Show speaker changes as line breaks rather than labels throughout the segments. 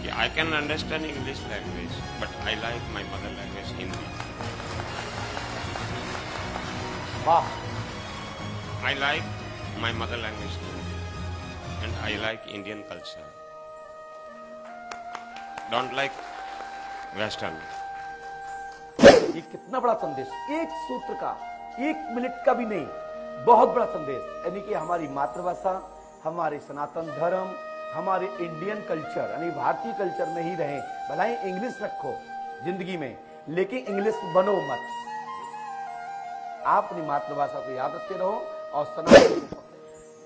Yeah, I can understand English language, but I like my mother language Hindi.
वाह,
I like my mother language Hindi, and I like Indian culture. Don't like Western.
ये कितना बड़ा संदेश, एक सूत्र का, 1 minute का भी नहीं, बहुत बड़ा संदेश। यानी कि हमारी मातृभाषा, हमारे सनातन धर्म, हमारे इंडियन कल्चर यानी भारतीय कल्चर में ही रहें। भला ही इंग्लिश रखो जिंदगी में, लेकिन इंग्लिश बनो मत। आप अपनी मातृभाषा को याद रखते रहो और सनातन।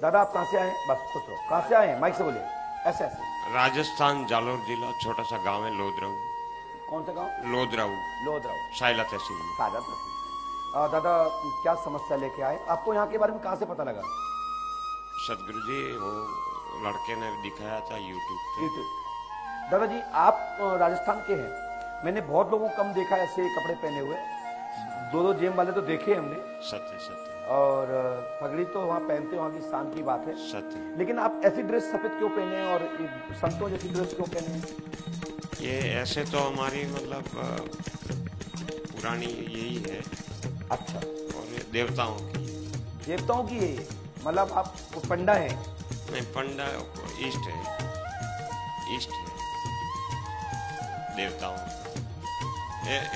दादा आप कहां से आए? बस खुश रहो। कहां से आए हैं? माइक से बोलिए। ऐसे ऐसे।
राजस्थान जालोर जिला छोटा सा गांव है लोधराऊ।
कौन सा गांव?
लोधराऊ।
लोधराऊ,
साइला तहसील में।
सागर तहसील। दादा क्या समस्या लेके आए? आपको यहाँ के बारे में कहां से पता लगा?
सदगुरु जी वो लड़के ने दिखाया था यूट्यूब पे।
दादा जी आप राजस्थान के हैं। मैंने बहुत लोगों को कम देखा ऐसे कपड़े पहने हुए, 2-2 जेब वाले तो देखे हमने।
सत्य सत्य।
और पगड़ी तो वहाँ पहनते, वहाँ की शान की बात है।
सत्य।
लेकिन आप ऐसी ड्रेस सफेद क्यों पहने हैं और संतों जैसी ड्रेस क्यों पहने हैं?
ये ऐसे तो हमारी मतलब पुरानी यही है।
अच्छा।
और देवताओं की।
देवताओं की है, मतलब आप पंडा है?
नहीं, पंडा ईस्ट है। ईस्ट है देवताओं।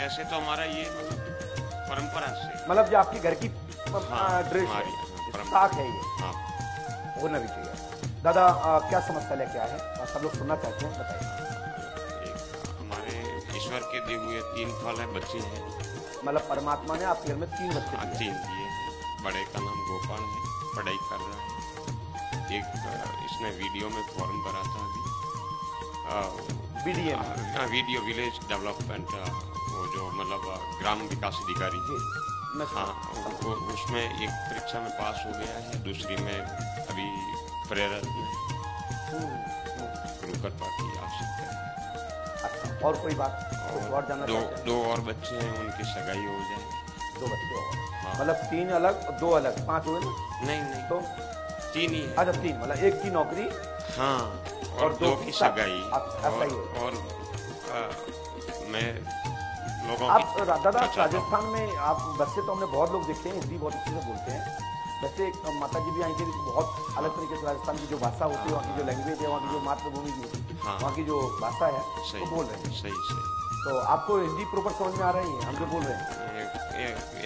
ऐसे तो हमारा ये मतलब परंपरा से,
मतलब जो आपके घर की ड्रेस
हमारी
है, साख है ये।
हाँ।
होना भी चाहिए। दादा क्या समस्या लेके आए हैं? सब लोग सुनना चाहते हैं, बताइए।
एक हमारे ईश्वर के दिए हुए 3 फल है, बच्चे हैं।
मतलब परमात्मा ने आपके घर में 3 बच्चे दिए?
3 दिए हैं। बड़े का नाम गोपाल है, पढ़ाई कर रहा है। एक इसने वीडियो में फॉर्म भरा था अभी,
BDM
वीडियो विलेज डेवलपमेंट, वो जो मतलब ग्राम विकास अधिकारी। हाँ, उसमें एक परीक्षा में पास हो गया है, दूसरी में अभी प्रेरक में गुरु कृपा की आवश्यकता है।
अच्छा, और कोई बात? और जानना चाहते हैं?
2 और बच्चे हैं, उनकी सगाई हो जाए।
2 बच्चे और?
हाँ।
मतलब 3 अलग 2 अलग, 5 हुए ना?
नहीं
तो
3 ही है।
अच्छा 3, मतलब 1 की नौकरी।
हाँ, और 2 की सगाई। और मैं लोगों
आप
की
दादा राजस्थान में आप वैसे तो हमने बहुत लोग देखे हैं, हिंदी बहुत अच्छे से बोलते हैं। वैसे माता जी भी आई थी, बहुत अलग तरीके से राजस्थान की जो भाषा होती है, वहाँ की जो लैंग्वेज है, वहाँ की जो मातृभूमि की वहाँ की जो भाषा है वो बोल रहे हैं।
सही।
तो आपको हिंदी प्रॉपर समझ में आ रही है हम जो बोल रहे हैं?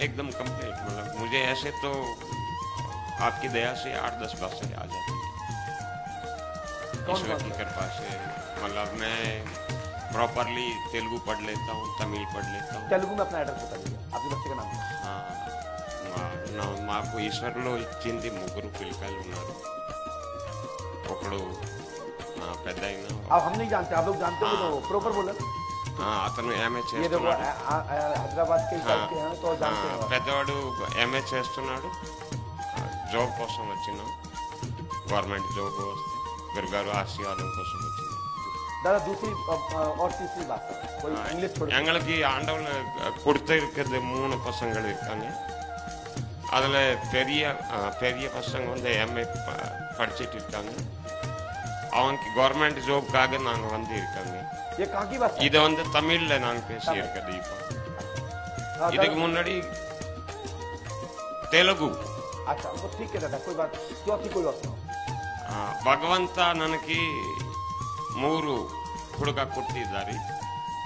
एकदम कंप्लीट। मतलब मुझे ऐसे तो आपकी दया से 8-10 भाषाएं आ जाती है, ईश्वर की कृपा से। मतलब मैं प्रॉपरली तेलुगु पढ़ लेता हूँ, तमिल पढ़ लेता हूँ।
तेलुगु में अपना एड्रेस बता दीजिए, आपके बच्चे का नाम है?
हाँ, माको ईश्वरलो इच्చింది ముగ్గురు పిల్లకాయలు ఉన్నారు, ఒకడు పెద్ద అయినా।
अब हम नहीं जानते, आप लोग जानते हो तो प्रॉपर बोलो।
అతను ఎంఏ
ये देखो
చేస్తున్నాడు।
हैदराबाद के साइड के हैं तो जानते हैं।
పెద్దవాడు ఎంఏ చేస్తున్నాడు, జాబ్ కోసం వచ్చినాం, గవర్నమెంట్ జాబ్ వస్తే గురుగారు ఆశీర్వాదం కోసం వచ్చినాం।
दादा दूसरी और तीसरी बात कोई इंग्लिश छोड़
எங்களுக்கு ஆண்டவன் கொடுத்திருக்கிறது 3 பசங்கள் இருக்காங்க. அதுல பெரிய பசங்க வந்து எம்ஏ படிச்சிட்டு இருக்காங்க. அவங்களுக்கு கவர்மெண்ட் ஜாப்காக நாங்க வந்து இருக்காங்க.
ये कहाँ की बात?
இது வந்து தமிழ்ல நாங்க பேசி இருக்கிறது இப்போ। இதுக்கு முன்னாடி தெலுங்கு।
अच्छा तो ठीक है दादा, कोई बात चौथी कोई बात नहीं।
ಭಗವಂತ ನನಗೆ 3 ಹುಡುಗ ಕೊಟ್ಟಿದ್ದಾರೆ।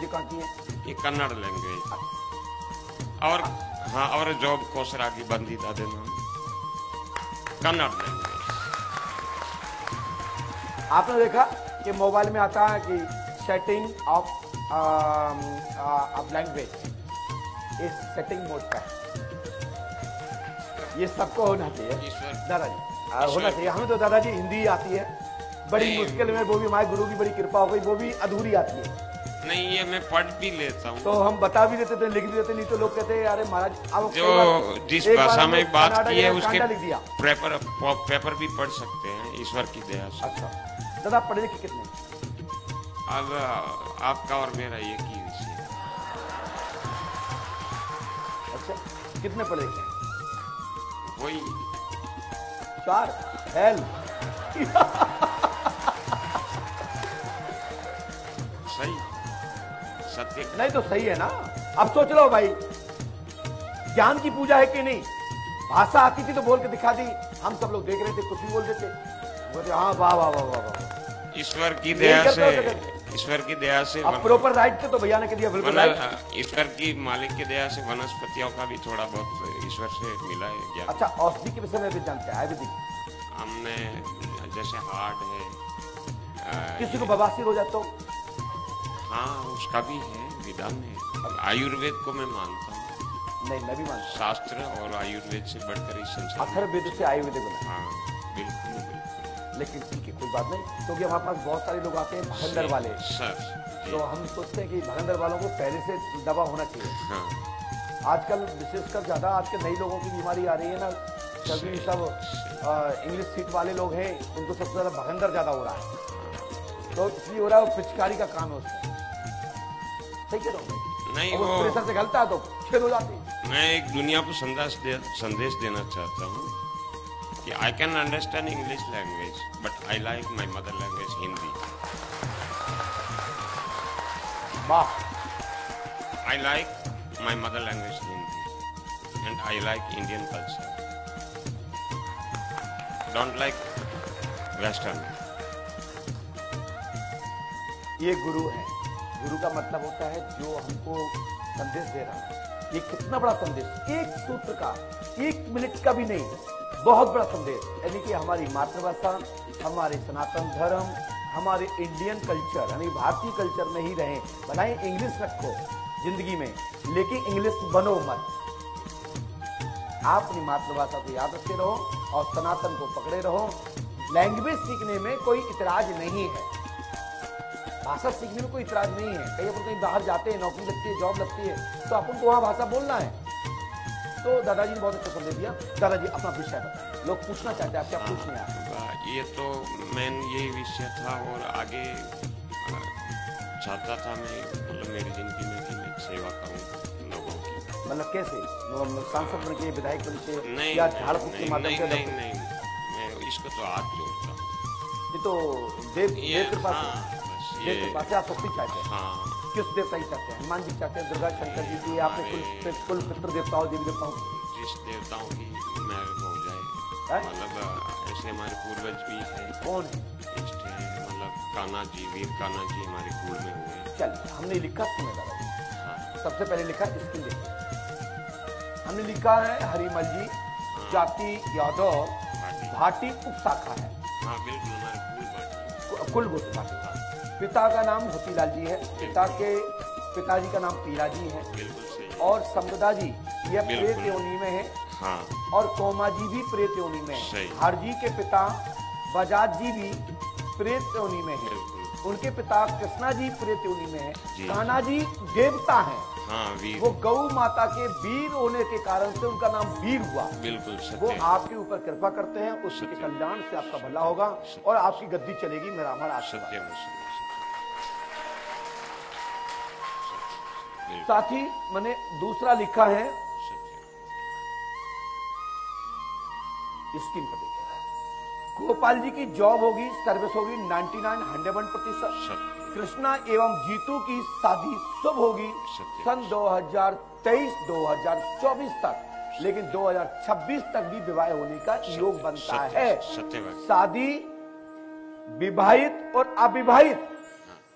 ये कहाँ की है?
ये कन्नड़ लैंग्वेज। और हाँ, और जॉब कोसर आगे ಬಂದಿದ್ದಾರೆ ನಾನು कन्नड़ लैंग्वेज।
आपने देखा कि मोबाइल में आता है कि सेटिंग ऑफ लैंग्वेज, इस सेटिंग मोड का ये सबको होना चाहिए दादाजी, होना चाहिए। हमें तो दादाजी हिंदी आती है बड़ी मुश्किल में, वो भी हमारे गुरु की बड़ी कृपा हो गई, वो भी अधूरी आती है।
नहीं, ये मैं पढ़ भी लेता हूँ,
तो हम बता भी देते थे, लिख भी देते, नहीं तो लोग कहते हैं अरे महाराज अब
जो जिस भाषा में बात की है उसके
लिख दिया।
पेपर भी पढ़ सकते हैं ईश्वर की दया से।
अच्छा दादा पढ़े लिखे कितने?
अब आपका और मेरा एक ही विषय।
अच्छा कितने पढ़े लिखे?
वही
4 हेल
सही सत्य
नहीं तो सही है ना। अब सोच लो भाई, ज्ञान की पूजा है कि नहीं। भाषा आती थी तो बोल के दिखा दी, हम सब लोग देख रहे थे, कुछ भी बोल देते, बोलते हाँ वाह वाह वाह वाह वाह।
ईश्वर की दया से, ईश्वर की दया से
अब प्रॉपर राइट थे तो भैया ने कह दिया बिल्कुल राइट।
ईश्वर की मालिक की दया से वनस्पतियों का भी थोड़ा बहुत ईश्वर से मिला है ज्ञान।
अच्छा, औषधि के विषय में भी जानते हैं आयुर्वेदिक।
हमने जैसे हार्ट है,
किसी को बवासीर हो जाता हो,
हाँ उसका भी है, विधान है। आयुर्वेद को मैं मानता हूँ।
नहीं मैं भी मानता हूँ,
शास्त्र और आयुर्वेद से बढ़कर इस संसार में।
अथर्ववेद से आयुर्वेदिक बना।
हाँ बिल्कुल बिल्कुल।
लेकिन ठीक है, कोई बात नहीं, क्योंकि हमारे पास बहुत सारे लोग आते हैं भगंदर वाले,
सर
तो हम सोचते हैं कि भगंदर वालों को पहले से दवा होना चाहिए।
हाँ
आजकल विशेषकर ज्यादा आज के नई लोगों की बीमारी आ रही है ना, सभी सब इंग्लिश सीट वाले लोग हैं, उनको सबसे ज्यादा भगंदर ज्यादा हो रहा है, तो इसलिए हो रहा है, वो पिचकारी का काम है उसमें। सही कह रहा हूँ
नहीं,
वो
वो
प्रेशर से गलता है तो छेद हो जाती है।
मैं एक दुनिया को संदेश देना चाहता हूँ कि I can understand English language but I like my mother language Hindi.
वाह,
I like my mother language Hindi and I like Indian culture. Don't like Western.
ये गुरु है। गुरु का मतलब होता है जो हमको संदेश दे रहा है। ये कितना बड़ा संदेश, एक सूत्र का, 1 मिनट का भी नहीं, बहुत बड़ा संदेश। यानी कि हमारी मातृभाषा, हमारे सनातन धर्म, हमारे इंडियन कल्चर यानी भारतीय कल्चर में ही रहें। भले इंग्लिश रखो जिंदगी में, लेकिन इंग्लिश बनो मत। आप अपनी मातृभाषा को याद रखते रहो और सनातन को पकड़े रहो। लैंग्वेज सीखने में कोई इतराज नहीं है, भाषा सीखने में कोई इतराज नहीं है। कहीं अपन कहीं बाहर जाते हैं, नौकरी लगती है, जॉब लगती है, तो अपन को वहां भाषा बोलना है। तो दादाजी ने बहुत अच्छा संदेश दिया। दादाजी अपना विषय बताएं, लोग पूछना चाहते हैं, आप क्या पूछने हैं?
ये तो मेन यही विषय था और आगे चाहता था मैं, मतलब मेरी जिंदगी में कि मैं सेवा करूं लोगों की।
मतलब कैसे? सांसद बन के, विधायक बन के,
नहीं
या झाड़ फूक के माध्यम से?
नहीं नहीं, मैं इसको तो हाथ जोड़ता हूँ।
ये तो देव कृपा से,
बस
देव कृपा से आप शक्ति चाहते हैं।
हाँ
किस देवता की चाहते हैं? हनुमान जी चाहते हैं, दुर्गा शंकर जी की, आपने कुल पितृ देवताओं, देवी देवताओं?
जिस देवताओं की मैं हो जाए, मतलब ऐसे हमारे पूर्वज भी हैं।
कौन?
इष्ट है, मतलब कान्हा जी, वीर कान्हा जी हमारे कुल में हुए।
चलिए, हमने लिखा सुने दादाजी।
हाँ
सबसे पहले लिखा स्किल देखिए, हमने लिखा है हरिमल जी, जाति यादव, भाटी उप शाखा है।
हाँ बिल्कुल, हमारे
कुल गोत्र भाटी। पिता का नाम होतीलाल जी है, पिताजी का नाम पीरा जी है,
बिल्कुल सही।
और समृदा जी यह प्रेत योनि में है,
हाँ
और कोमा जी भी प्रेत योनि में है।
सही।
हर जी के पिता बजाज जी भी प्रेत योनि में है,
बिल्कुल।
उनके पिता कृष्णा जी प्रेत योनि में है।
जी।
कान्हा जी देवता हैं,
हाँ वीर,
वो गौ माता के वीर होने के कारण से उनका नाम वीर हुआ।
बिल्कुल
वो
सत्य।
आपके ऊपर कृपा करते हैं, उसके कल्याण से आपका भला होगा और आपकी गद्दी चलेगी। मेरा हमारा आशीर्वाद।
सत्य में
साथ ही मैंने दूसरा लिखा है, स्क्रीन पर देखिए, गोपाल जी की जॉब होगी, सर्विस होगी 99 101%। कृष्णा एवं जीतू की शादी शुभ होगी सन 2023-2024 तक, लेकिन 2026 तक भी विवाह होने का योग बनता है। शादी विवाहित और अविवाहित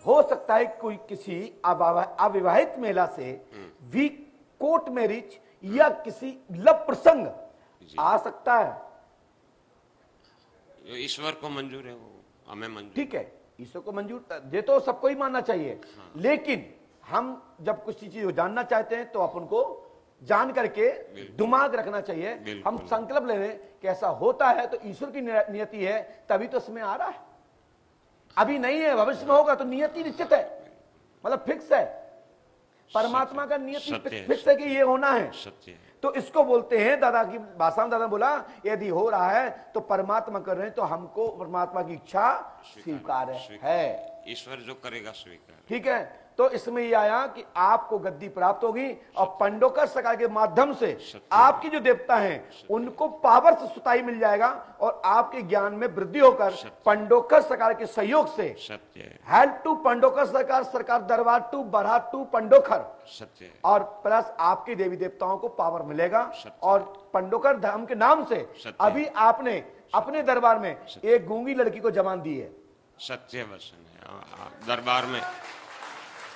हो सकता है, कोई किसी अविवाहित महिला से भी कोर्ट मैरिज या किसी लव प्रसंग आ सकता है।
ईश्वर को मंजूर है, वो हमें मंजूर।
ठीक है, ईश्वर को मंजूर दे तो सबको ही मानना चाहिए। हाँ। लेकिन हम जब कुछ चीज जानना चाहते हैं तो अपन को जान करके दिमाग रखना चाहिए। हम संकल्प ले लें कि ऐसा होता है तो ईश्वर की नियति है, तभी तो इसमें आ रहा है। अभी नहीं है, भविष्य में होगा तो नियति निश्चित है, मतलब फिक्स है। परमात्मा का नियति फिक्स है कि ये होना है। सत्य है। तो इसको बोलते हैं, दादा की भाषा में दादा बोला, यदि हो रहा है तो परमात्मा कर रहे हैं, तो हमको परमात्मा की इच्छा स्वीकार है।
ईश्वर जो करेगा स्वीकार।
ठीक है, तो इसमें ये आया कि आपको गद्दी प्राप्त होगी और पंडोकर सका के माध्यम से आपकी जो देवता हैं उनको पावर से सुताई मिल जाएगा और आपके ज्ञान में वृद्धि होकर पंडोकर सरकार के सहयोग से
सत्य है,
हेल्प टू पंडोकर सरकार, सरकार दरबार टू बरहा टू पंडोखर,
सत्य है,
और प्लस आपके देवी देवताओं को पावर मिलेगा।
सत्य।
और पंडोकर धाम के नाम से
सत्य।
अभी आपने अपने दरबार में एक गूंगी लड़की को जवान दी है।
सत्य वचन है। दरबार में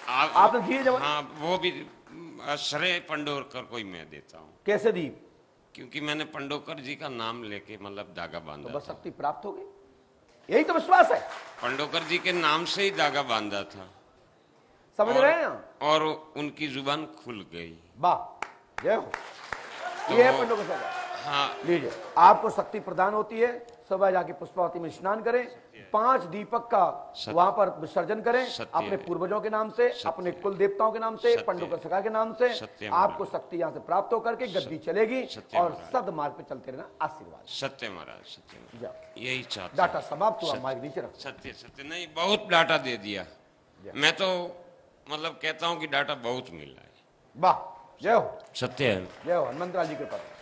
आपने दिए जवान?
हाँ, वो भी श्रेय पंडोकर को ही मैं देता हूँ,
कैसे दी?
क्योंकि मैंने पंडोकर जी का नाम लेके मतलब धागा
तो
बांधा
बस
था।
शक्ति प्राप्त हो गई, यही तो विश्वास है।
पंडोकर जी के नाम से ही धागा बांधा था
समझ रहे हैं आप?
और उनकी जुबान खुल गई।
वाह, जय हो।
तो
ये है पंडोकर सरकार।
हाँ,
लीजिए, आपको शक्ति प्रदान होती है। सुबह जाके पुष्पावती में स्नान करें, 5 दीपक का वहां पर विसर्जन करें अपने पूर्वजों के नाम से, अपने कुल देवताओं के नाम से, पंडोकर सखा के नाम से। आपको शक्ति यहाँ से प्राप्त होकर के गद्दी चलेगी और सदमार्ग पे चलते रहना। आशीर्वाद।
सत्य महाराज, सत्य महाराज, यही चाहता
डाटा समाप्त हुआ, माइक नीचे रखो।
सत्य सत्य नहीं, बहुत डाटा दे दिया। मैं तो मतलब कहता हूँ कि डाटा बहुत मिला है।
वाह, जय हो,
सत्य है।
जय हो। हनुमंत लाल जी के पास